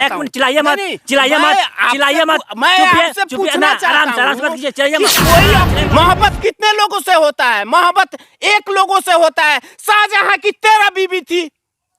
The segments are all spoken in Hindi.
एक मिनट चिल्लाइए मत, चिल्लाइए मत, चिल्लाइए मत। मैं आपसे पूछना चाहता हूं, आराम से कीजिए, चिल्लाइए मत। कोई मोहब्बत कितने लोगों से होता है? मोहब्बत एक लोगों से होता है। शाहजहां की 13 बीवी थी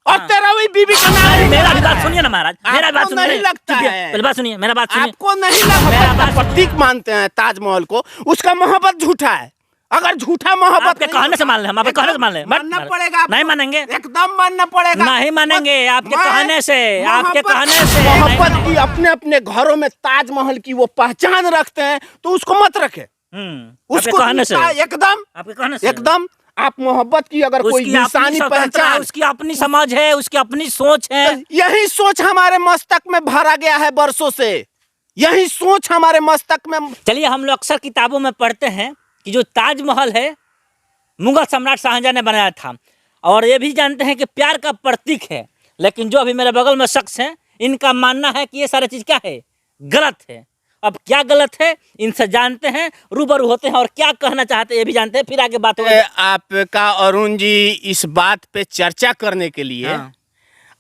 और 13वीं बीवी का नाम। मेरा भी बात सुनिए ना महाराज, मेरा बात सुनिए। नहीं लगता है? पहले बात सुनिए, मेरा बात सुनिए। आपको नहीं लगता? प्रतीक मानते हैं ताजमहल को, उसका मोहब्बत झूठा है। अगर झूठा मोहब्बत आपके कहने से मान ले, हम आपके कहने से मान ले। मानना पड़ेगा, नहीं मानेंगे, एकदम मानना पड़ेगा। नहीं मानेंगे आपके कहने से, आपके कहने से। मोहब्बत की अपने अपने घरों में ताजमहल की वो पहचान रखते हैं, तो उसको मत रखे। उसको कहने से, एकदम आपके कहने से, एकदम आप मोहब्बत की अगर कोई निशानी पहचान, उसकी अपनी समझ है, उसकी अपनी सोच है। यही सोच हमारे मस्तक में भरा गया है वर्षों से, यही सोच हमारे मस्तक में। चलिए, हम लोग अक्सर किताबों में पढ़ते हैं कि जो ताजमहल है मुगल सम्राट शाहजहां ने बनाया था, और ये भी जानते हैं कि प्यार का प्रतीक है। लेकिन जो अभी मेरे बगल में शख्स हैं, इनका मानना है कि ये सारी चीज क्या है, गलत है। अब क्या गलत है, इनसे जानते हैं, रूबरू होते हैं, और क्या कहना चाहते हैं ये भी जानते हैं, फिर आगे बात होगी। आपका अरुण जी इस बात पे चर्चा करने के लिए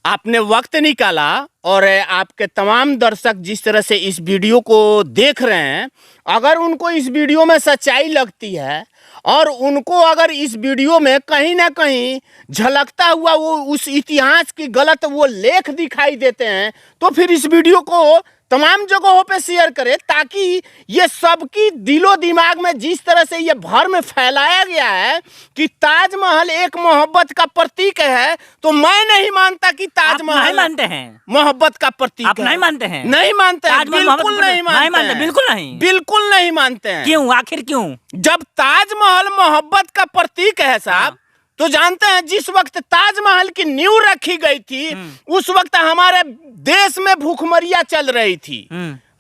आपने वक्त निकाला, और आपके तमाम दर्शक जिस तरह से इस वीडियो को देख रहे हैं, अगर उनको इस वीडियो में सच्चाई लगती है और उनको अगर इस वीडियो में कहीं ना कहीं झलकता हुआ वो उस इतिहास की गलत वो लेख दिखाई देते हैं, तो फिर इस वीडियो को तमाम जगहों पे शेयर करें, ताकि ये सबकी दिलो दिमाग में जिस तरह से ये भ्रम फैलाया गया है कि ताजमहल एक मोहब्बत का प्रतीक है, तो मैं नहीं मानता कि ताजमहल नहीं मानते हैं मोहब्बत का प्रतीक आप है। नहीं मानते हैं? नहीं मानते हैं, बिल्कुल नहीं मानते, बिल्कुल नहीं, बिल्कुल नहीं मानते हैं। क्यों, आखिर क्यों? जब ताजमहल मोहब्बत का प्रतीक है साहब, तो जानते हैं जिस वक्त ताजमहल की नींव रखी गई थी, उस वक्त हमारे देश में भूखमरिया चल रही थी।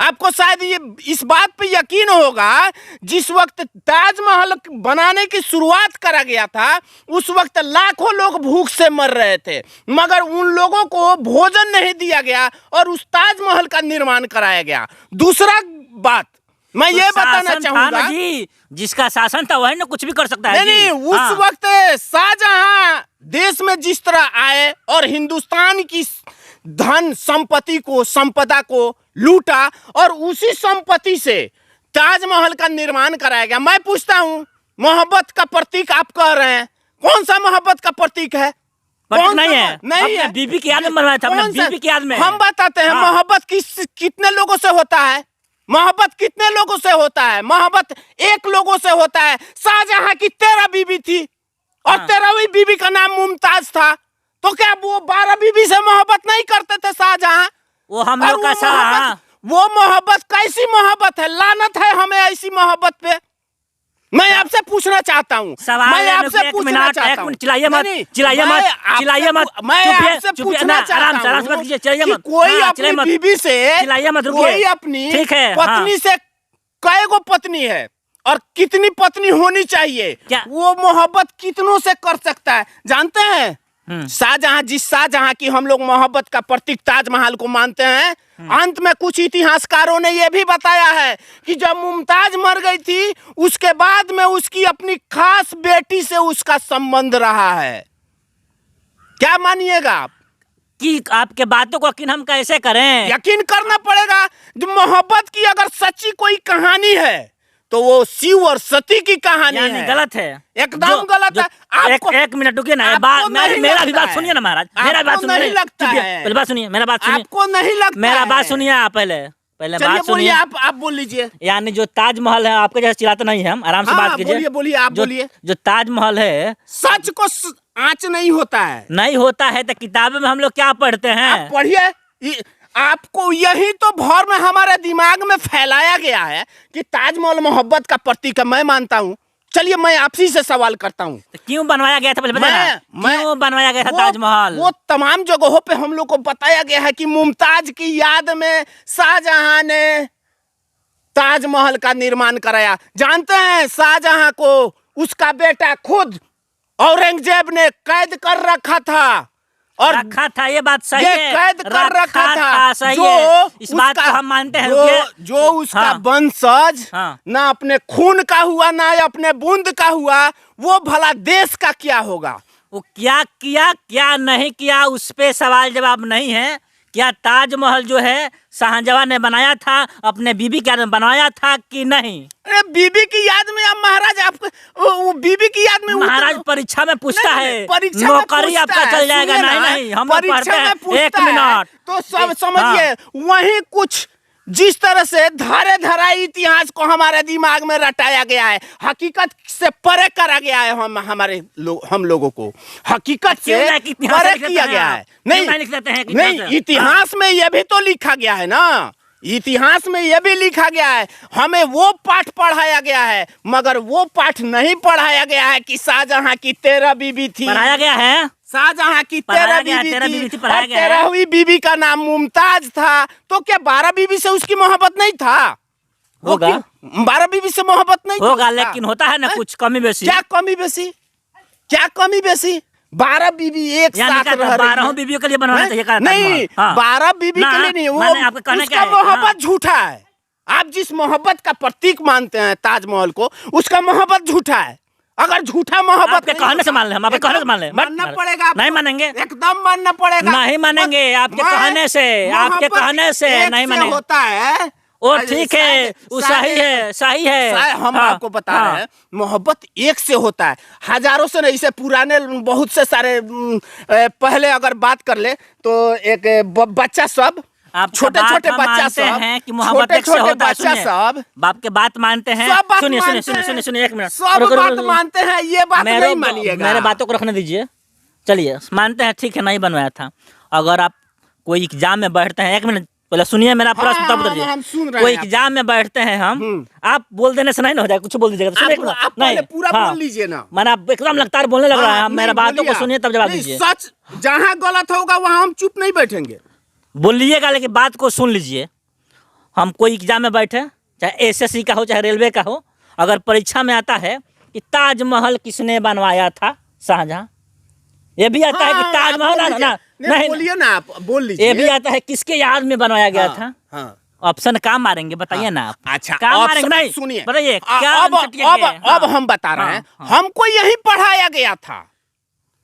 आपको शायद ये इस बात पे यकीन होगा, जिस वक्त ताजमहल बनाने की शुरुआत करा गया था, उस वक्त लाखों लोग भूख से मर रहे थे, मगर उन लोगों को भोजन नहीं दिया गया और उस ताजमहल का निर्माण कराया गया। दूसरा बात मैं ये बताना चाहूंगा जी, जिसका शासन था वही ना कुछ भी कर सकता है। नहीं, उस वक्त शाहजहां देश में जिस तरह आए और हिंदुस्तान की धन संपत्ति को, संपदा को लूटा, और उसी संपत्ति से ताजमहल का निर्माण कराया गया। मैं पूछता हूँ, मोहब्बत का प्रतीक आप कह रहे हैं, कौन सा मोहब्बत का प्रतीक है? कौन नहीं है? नहीं है, बीबी की याद में बनवाया था, अपने बीबी की याद में। हम बताते हैं मोहब्बत कितने लोगों से होता है, मोहब्बत कितने लोगों से होता है? मोहब्बत एक लोगों से होता है। शाहजहां की 13 बीवी थी और 13वीं बीवी का नाम मुमताज था, तो क्या वो 12 बीवी से मोहब्बत नहीं करते थे शाहजहां? वो हम लोग का वो मोहब्बत कैसी मोहब्बत है? लानत है हमें ऐसी मोहब्बत पे। मैं आपसे पूछना चाहता हूँ, मैं आपसे पूछना चाहता हूँ, चिल्लाइए मत, चिल्लाइए मत, चिल्लाइए मत। मैं आपसे पूछना चाहता हूँ कि कोई अपनी बीवी से, कोई अपनी पत्नी से कई गो पत्नी है और कितनी पत्नी होनी चाहिए, वो मोहब्बत कितनों से कर सकता है जानते हैं? शाहजहां, जिस शाहजहां की हम लोग मोहब्बत का प्रतीक ताजमहल को मानते हैं, अंत में कुछ इतिहासकारों ने यह भी बताया है कि जब मुमताज मर गई थी, उसके बाद में उसकी अपनी खास बेटी से उसका संबंध रहा है। क्या मानिएगा आप? कि आपके बातों को यकीन हम कैसे करें? यकीन करना पड़ेगा। जो मोहब्बत की अगर सच्ची कोई कहानी है, तो वो शिव और सती की कहानी है। गलत है, एकदम गलत है। आपको एक मिनट रुकिए ना, मेरा भी बात सुनिए ना महाराज, मेरा बात सुनिए। नहीं लगता है? पहले बात सुनिए, मेरा बात सुनिए। आपको नहीं लगता? मेरा बात सुनिए आप, पहले बात सुनिए। आप बोल लीजिए। यानी जो ताजमहल है, आपके जैसे चिल्लाते नहीं है हम, आराम से बात कीजिए। बोलिए, आप बोलिए। जो ताजमहल है, सच को आँच नहीं होता है। नहीं होता है तो किताबों में हम लोग क्या पढ़ते हैं? पढ़िए। आपको यही तो भ्रम में हमारे दिमाग में फैलाया गया है कि ताजमहल मोहब्बत का प्रतीक है। मैं मानता हूँ। चलिए, मैं आपसी से सवाल करता हूँ, तो क्यों बनवाया गया था? पहले क्यों बनवाया गया था ताजमहल? वो तमाम जगहों पे हम लोग को बताया गया है कि मुमताज की याद में शाहजहां ने ताजमहल का निर्माण कराया। जानते हैं, शाहजहां को उसका बेटा खुद औरंगजेब ने कैद कर रखा था, और रखा था, ये बात सही है, कैद कर रखा था। सही है, इस बात को हम मानते हैं। जो उसका वंशज ना अपने खून का हुआ ना अपने बूंद का हुआ, वो भला देश का क्या होगा? वो क्या किया क्या नहीं किया, उस पे सवाल जवाब नहीं है। क्या ताजमहल जो है शाहजहां ने बनाया था, अपने बीबी के याद में बनवाया था कि नहीं? अरे बीबी की याद में आप महाराज, आपको वो बीबी की याद में महाराज परीक्षा में पूछता नहीं, है, परीक्षा में नौकरी पूछता आपका है, चल जाएगा। सुनिए नहीं ना, नहीं, हम लोग परीक्षा पढ़ते में हैं। पूछता एक है, मिनट तो सब समझिए। वही कुछ जिस तरह से धारे धराई इतिहास को हमारे दिमाग में रटाया गया है, हकीकत से परे करा गया है, हम लोगों को हकीकत से परे किया गया है। नहीं, इतिहास में यह भी तो लिखा गया है ना, इतिहास में यह भी लिखा गया है, हमें वो पाठ पढ़ाया गया है, मगर वो पाठ नहीं पढ़ाया गया है कि शाहजहां की 13 बीबी थी। पढ़ाया गया है, शाहजहां की 13 बीबी थी, और 13वीं बीबी का नाम मुमताज था। तो क्या 12 बीबी से उसकी मोहब्बत नहीं था? होगा, 12 बीबी से मोहब्बत नहीं होगा, लेकिन होता है ना कुछ कमी बेसी। क्या कमी बेसी? क्या कमी बेसी? 12 बीबी एक साथ रह रही है। 12 बीवियों के लिए बनवाना चाहिए का? नहीं, 12 बीबी के लिए नहीं, वो उसका मोहब्बत झूठा है। आप जिस मोहब्बत का प्रतीक मानते हैं ताजमहल को, उसका मोहब्बत झूठा है। अगर झूठा मोहब्बत आपके कहने से मान ले, हम आपके कहने से मान ले। मानना पड़ेगा, नहीं मानेंगे, एकदम मानना पड़ेगा। नहीं मानेंगे, आपके कहने से, आपके कहने से नहीं मानेंगे। होता है वो ठीक है, वो सही है, सही है। हम आपको बता रहे हैं, मोहब्बत एक से होता है, हजारों से नहीं। इसे पुराने बहुत से सारे पहले अगर बात कर ले तो एक बच्चा सब, छोटे छोटे बच्चा सब हैं कि मोहब्बत एक से होता है। बच्चा सब बाप के बात मानते हैं। सुनिए सुनिए सुनिए सुनिए, एक मिनट, सब बात मानते हैं, ये बात नहीं मानिएगा। मेरे बातों को रखने दीजिए। चलिए, मानते हैं, ठीक है, नहीं बनवाया था। अगर आप कोई एग्जाम में बैठते हैं, एक मिनट पहले सुनिए मेरा प्रश्न, तब बताइए। कोई एग्जाम में बैठते हैं हम, आप बोल देने से नहीं ना हो जाए, कुछ बोल दीजिएगा। नहीं, पूरा बोल लीजिए ना। मैंने आप एकदम लगातार बोलने लग रहा है, मेरे बातों को सुनिए तब जवाब दीजिए। सच जहाँ गलत होगा वहाँ हम चुप नहीं बैठेंगे, बोलिएगा, लेकिन बात को सुन लीजिए। हम कोई एग्जाम में बैठे, चाहे एसएससी का हो चाहे रेलवे का हो, अगर परीक्षा में आता है कि ताजमहल किसने बनवाया था, शाहजहां, ये भी आता है कि ताजमहल ना, नहीं बोलिए ना, आप बोल लीजिए। ये भी आता है किसके याद में बनवाया गया था। ऑप्शन क्या मारेंगे बताइए ना आप। अच्छा, क्या मारेंगे? नहीं सुनिए, बताइए क्या। अब हम बता रहे हैं, हमको यही पढ़ाया गया था,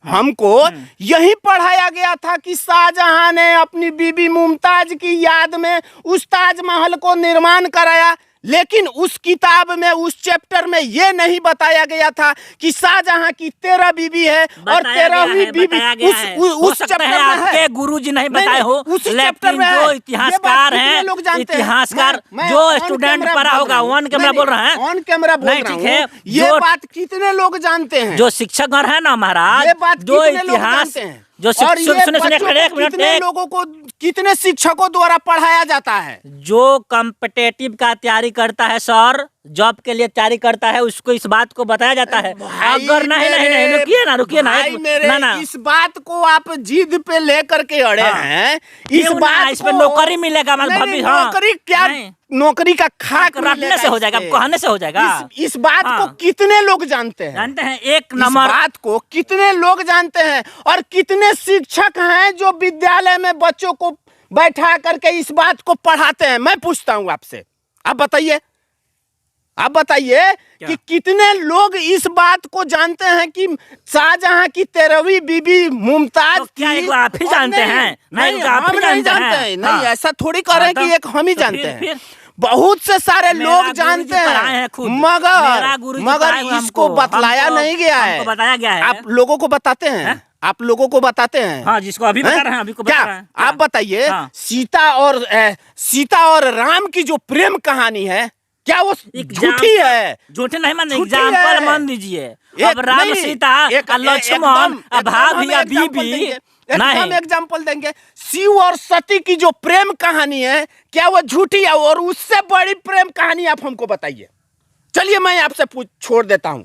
हमको यही पढ़ाया गया था कि शाहजहां ने अपनी बीबी मुमताज की याद में उस ताजमहल को निर्माण कराया। लेकिन उस किताब में, उस चैप्टर में ये नहीं बताया गया था कि शाहजहां की 13 बीबी है और 13वीं बीबी उस चैप्टर में है। आपके गुरुजी नहीं बताए हो, लेकिन जो इतिहासकार हैं, इतिहासकार जो स्टूडेंट पढ़ा होगा, ऑन कैमरा बोल रहे हैं, ऑन कैमरा बोल रहा हूं, ये बात कितने लोग जानते हैं? जो शिक्षक है ना महाराज, ये बात जो इतिहास, जो कितने लोगों को, कितने शिक्षकों द्वारा पढ़ाया जाता है? जो कॉम्पिटेटिव का तैयारी करता है सर, जॉब के लिए तैयारी करता है, उसको इस बात को बताया जाता है। अगर नहीं, रुकिए ना, इस बात को आप जिद पे लेकर के अड़े हैं। इस पे नौकरी मिलेगा, नौकरी क्या, नौकरी का खाक रटने से हो जाएगा, कहने से हो जाएगा। इस बात को कितने लोग जानते हैं? एक नंबर बात को कितने लोग जानते हैं? और कितने शिक्षक हैं जो विद्यालय में बच्चों को बैठा करके इस बात को पढ़ाते हैं? मैं पूछता हूँ आपसे, आप बताइए, आप बताइए कि कितने लोग इस बात को जानते हैं कि शाहजहां की 13वीं बीबी मुमताज तो क्या एक आप ही जानते हैं? नहीं, हम नहीं जानते हैं। नहीं, ऐसा थोड़ी कर रहे हैं कि एक हम ही जानते हैं, बहुत से सारे लोग जानते हैं, मगर इसको बतलाया नहीं गया है। बताया गया है, आप लोगों को बताते हैं, आप लोगों को बताते हैं। हाँ, जिसको अभी बता रहे हैं, अभी को बता रहे हैं। आप बताइए, सीता और राम की जो प्रेम कहानी है, क्या वो झूठी है? झूठे नहीं मान, एग्जाम्पल मान दीजिए। अब राम सीता, लक्ष्मण, भाभी, बीबी, हम एग्जाम्पल देंगे। शिव और सती की जो प्रेम कहानी है, क्या वो झूठी है? और उससे बड़ी प्रेम कहानी आप हमको बताइए। चलिए, मैं आपसे छोड़ देता हूं,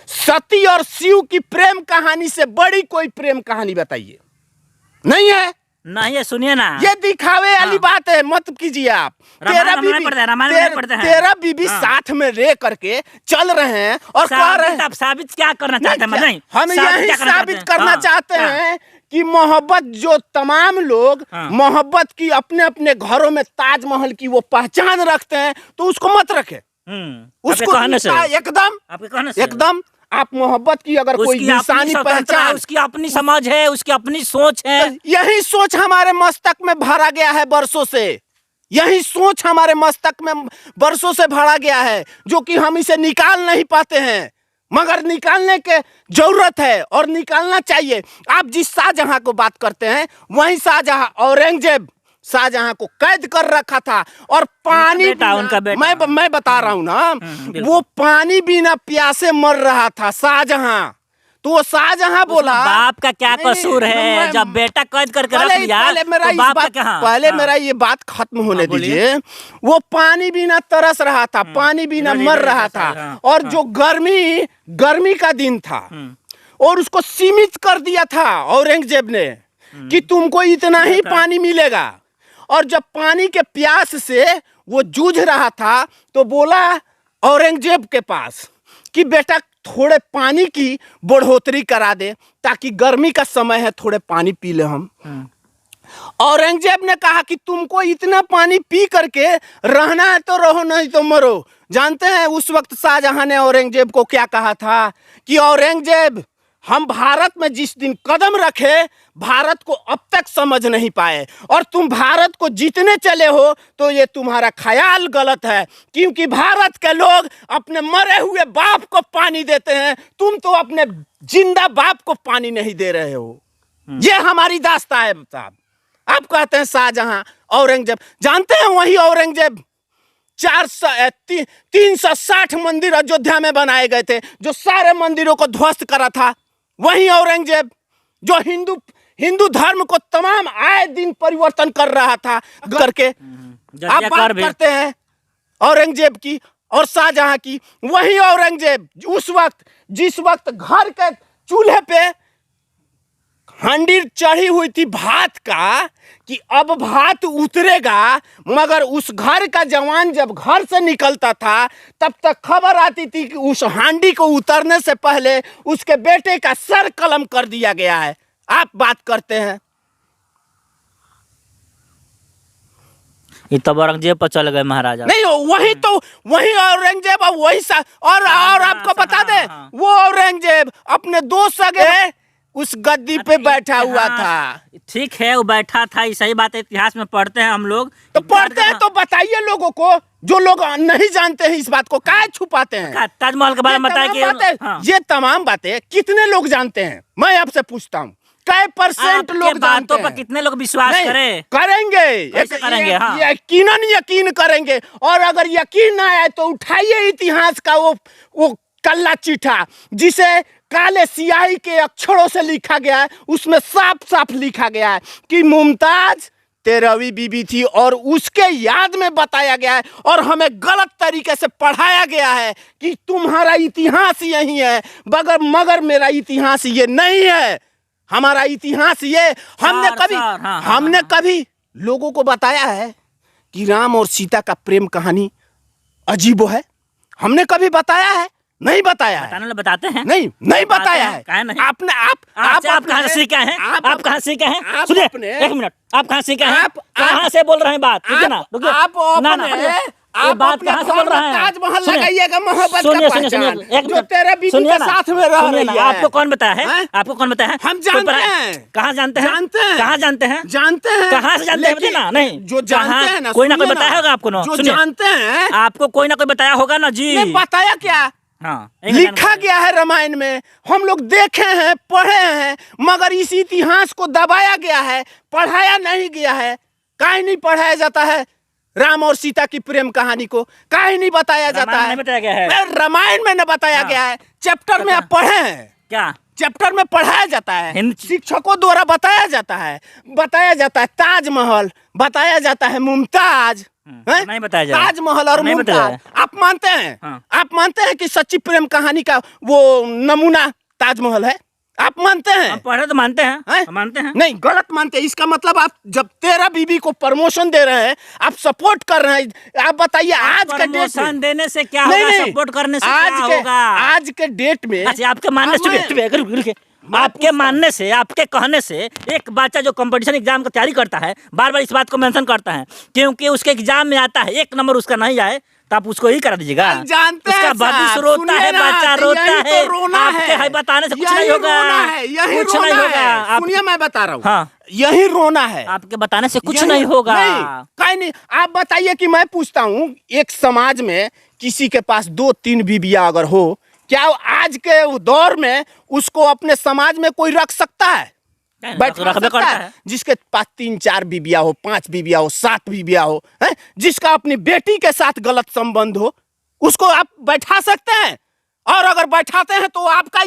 सती और शिव की प्रेम कहानी से बड़ी कोई प्रेम कहानी बताइए। नहीं है? नहीं है, सुनिए ना, ये दिखावे वाली बात है, मत कीजिए आप। 13 बीबी साथ में रह करके चल रहे हैं और कह रहे हैं, आप साबित क्या करना चाहते हैं? हम यही साबित करना चाहते हैं कि मोहब्बत, जो तमाम लोग मोहब्बत की अपने अपने घरों में ताजमहल की वो पहचान रखते हैं, तो उसको मत रखे। उसको एकदम आप मोहब्बत की अगर कोई उसकी अपनी निशानी स्वतंत्रता है, पहचान, उसकी अपनी समझ है, उसकी अपनी सोच है। यही सोच हमारे मस्तक में भरा गया है बरसों से, यही सोच हमारे मस्तक में बरसों से भरा गया है, जो कि हम इसे निकाल नहीं पाते हैं, मगर निकालने के जरूरत है और निकालना चाहिए। आप जिस शाहजहां को बात करते हैं, वही शाहजहां औरंगजेब शाहजहां को कैद कर रखा था और पानी उनका बेटा मैं बता रहा हूं ना, वो पानी बिना प्यासे मर रहा था शाहजहां। तो वो शाहजहां बोला बाप का क्या कसूर है, जब बेटा कैद करके रख लिया तो बाप का क्या? पहले मेरा ये बात खत्म होने दीजिए। वो पानी बिना तरस रहा था, पानी बिना मर रहा था, और जो गर्मी का दिन था और उसको सीमित कर दिया था औरंगजेब ने कि तुमको इतना ही पानी मिलेगा। और जब पानी के प्यास से वो जूझ रहा था तो बोला औरंगजेब के पास कि बेटा थोड़े पानी की बढ़ोतरी करा दे, ताकि गर्मी का समय है, थोड़े पानी पी ले हम। औरंगजेब ने कहा कि तुमको इतना पानी पी करके रहना है तो रहो, नहीं तो मरो। जानते हैं उस वक्त शाहजहां ने औरंगजेब को क्या कहा था कि औरंगजेब, हम भारत में जिस दिन कदम रखे, भारत को अब तक समझ नहीं पाए, और तुम भारत को जीतने चले हो तो ये तुम्हारा ख्याल गलत है, क्योंकि भारत के लोग अपने मरे हुए बाप को पानी देते हैं, तुम तो अपने जिंदा बाप को पानी नहीं दे रहे हो। ये हमारी दास्तां है साहब। आप कहते हैं शाहजहां, औरंगजेब। जानते हैं वही औरंगजेब 360 मंदिर अयोध्या में बनाए गए थे, जो सारे मंदिरों को ध्वस्त करा था, वही औरंगजेब जो हिंदू धर्म को तमाम आए दिन परिवर्तन कर रहा था करके। आप बात करते हैं औरंगजेब की और शाहजहां की, वही औरंगजेब उस वक्त जिस वक्त घर के चूल्हे पे हांडी चढ़ी हुई थी भात का कि अब भात उतरेगा, मगर उस घर का जवान जब घर से निकलता था तब तक खबर आती थी कि उस हांडी को उतरने से पहले उसके बेटे का सर कलम कर दिया गया है। आप बात करते हैं, ये तब औरंगजेब पर चल गए महाराजा। नहीं वही औरंगजेब और आपको बता दे, वो औरंगजेब अपने दोस्त सगे उस गद्दी पे बैठा हुआ था। ठीक है, वो बैठा था, सही बात है, इतिहास में पढ़ते हैं हम लोग। तो पढ़ते हैं तो बताइए लोगों को, जो लोग नहीं जानते हैं इस बात को, क्या छुपाते हैं? ताजमहल के बारे में बताइए। ये तमाम बातें कितने लोग जानते हैं? मैं आपसे पूछता हूँ, कै % लोग जानते हैं? कितने लोग विश्वास करेंगे? यकीन करेंगे। और अगर यकीन ना आए तो उठाइए इतिहास का वो कल्ला चिट्ठा जिसे काले सियाही के अक्षरों से लिखा गया है, उसमें साफ साफ लिखा गया है कि मुमताज 13वीं बीबी थी, और उसके याद में बताया गया है, और हमें गलत तरीके से पढ़ाया गया है कि तुम्हारा इतिहास यही है, मगर मेरा इतिहास ये नहीं है। हमारा इतिहास ये, हमने कभी लोगों को बताया है कि राम और सीता का प्रेम कहानी अजीबो है? हमने कभी बताया है? नहीं बताया है। बताते हैं, नहीं बताया है। आप कहाँ से सीखे हैं? आप कहाँ सीखे हैं? सुनिए, एक मिनट, आप कहाँ सीखे हैं? कहाँ से बोल रहे हैं बात? आप बात कहाँ से बोल रहे हैं? ताजमहल लगाइएगा, मोहब्बत का पहचान, जो तेरे बीबी के साथ में रह रही है। आपको कौन बताया है? आपको कौन बताया है? हम जानते हैं। कहाँ जानते हैं? कहाँ जानते हैं? जानते हैं। कहाँ से जानते हैं? ना नहीं, जो जानते हैं ना, कोई ना कोई बताया होगा आपको ना। जो जानते हैं आपको कोई ना कोई बताया होगा ना जी। बताया क्या? हाँ, लिखा गया है रामायण में, हम लोग देखे हैं, पढ़े हैं, मगर इस इतिहास को दबाया गया है, पढ़ाया नहीं गया है। काहे नहीं पढ़ाया जाता है? राम और सीता की प्रेम कहानी को काहे नहीं बताया जाता है? बताया गया है, रामायण में न बताया गया है। चैप्टर में आप पढ़े हैं क्या? चैप्टर में पढ़ाया जाता है, शिक्षकों द्वारा बताया जाता है ताजमहल, बताया जाता है मुमताज, नहीं बताया जाता ताजमहल और मुमताज। आप मानते हैं? आप मानते हैं कि सच्ची प्रेम कहानी का वो नमूना ताजमहल है? आप मानते हैं? पढ़े तो मानते हैं, मानते हैं। नहीं, गलत मानते हैं। इसका मतलब आप जब 13 बीबी को प्रमोशन दे रहे हैं, आप सपोर्ट कर रहे हैं। आप बताइए आज के डेट में देने से क्या होगा? सपोर्ट करने से क्या होगा? आज के डेट में आपके मानने से आपके मानने से, आपके कहने से एक बच्चा जो कंपटीशन एग्जाम की तैयारी करता है बार बार इस बात को मेंशन करता है, क्योंकि उसके एग्जाम में आता है 1 नंबर उसका नहीं आए तो आप उसको ही करा दीजिएगा। जानते हैं उसका भविष्य रोता है, बच्चा रोता है, आपके बताने से कुछ नहीं होगा, कुछ नहीं होगा। सुनिए मैं बता रहा हूँ, हाँ, यही रोना है, आपके बताने से कुछ नहीं होगा। कहीं नहीं। आप बताइए कि मैं पूछता हूँ, एक समाज में किसी के पास 2-3 बीबियां अगर हो, क्या आज के दौर में उसको अपने समाज में कोई रख सकता है? बैठा सकता है? जिसके पास 3-4 बीबियां हो, 5 बीबियां हो, 7 बीबियां हो, है? जिसका अपनी बेटी के साथ गलत संबंध हो, उसको आप बैठा सकते हैं? और अगर बैठाते हैं तो आपका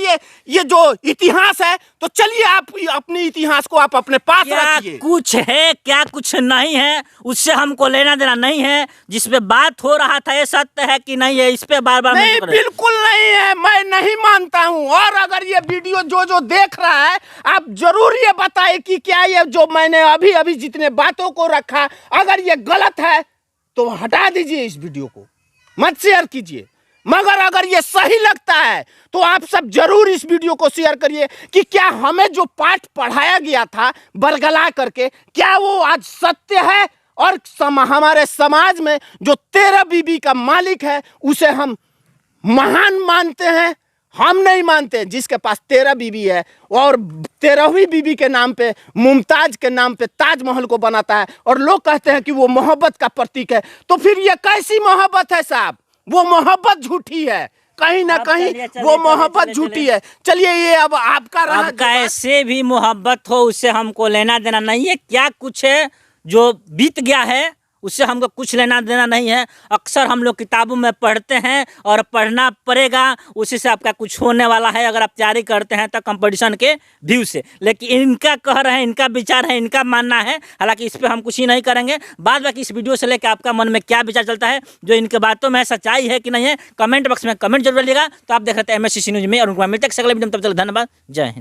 ये जो इतिहास है, तो चलिए आप अपने इतिहास को आप अपने पास रखिए। कुछ है क्या कुछ नहीं है, उससे हमको लेना देना नहीं है। जिस पे बात हो रहा था ये सत्य है कि नहीं है, इस पे बार बार नहीं, बिल्कुल नहीं है, मैं नहीं मानता हूं। और अगर ये वीडियो जो देख रहा है, आप जरूर ये बताएं कि क्या ये जो मैंने अभी जितने बातों को रखा, अगर ये गलत है तो हटा दीजिए, इस वीडियो को मत शेयर कीजिए। मगर अगर ये सही लगता है तो आप सब जरूर इस वीडियो को शेयर करिए कि क्या हमें जो पाठ पढ़ाया गया था बरगला करके, क्या वो आज सत्य है? और हमारे समाज में जो 13 बीबी का मालिक है उसे हम महान मानते हैं? हम नहीं मानते। जिसके पास 13 बीबी है और 13वीं बीबी के नाम पे, मुमताज के नाम पे ताजमहल को बनाता है और लोग कहते हैं कि वो मोहब्बत का प्रतीक है, तो फिर ये कैसी मोहब्बत है साहब? वो मोहब्बत झूठी है, कहीं ना कहीं वो मोहब्बत झूठी है। चलिए ये अब आपका रहा। अब कैसे भी मोहब्बत हो उससे हमको लेना देना नहीं है। क्या कुछ है जो बीत गया है उससे हमको कुछ लेना देना नहीं है। अक्सर हम लोग किताबों में पढ़ते हैं और पढ़ना पड़ेगा, उसी से आपका कुछ होने वाला है अगर आप तैयारी करते हैं तो कंपटीशन के व्यू से। लेकिन इनका कह रहे हैं, इनका विचार है, इनका मानना है, हालांकि इस पर हम कुछ ही नहीं करेंगे। बाद बाकी इस वीडियो से लेकर आपका मन में क्या विचार चलता है, जो इनके बातों में सच्चाई है कि नहीं है, कमेंट बॉक्स में कमेंट जरूर करिएगा। तो आप देख रहे थे MSCC न्यूज में, और उनको मिलते हैं अगले वीडियो में। तब तक धन्यवाद, जय हिंद।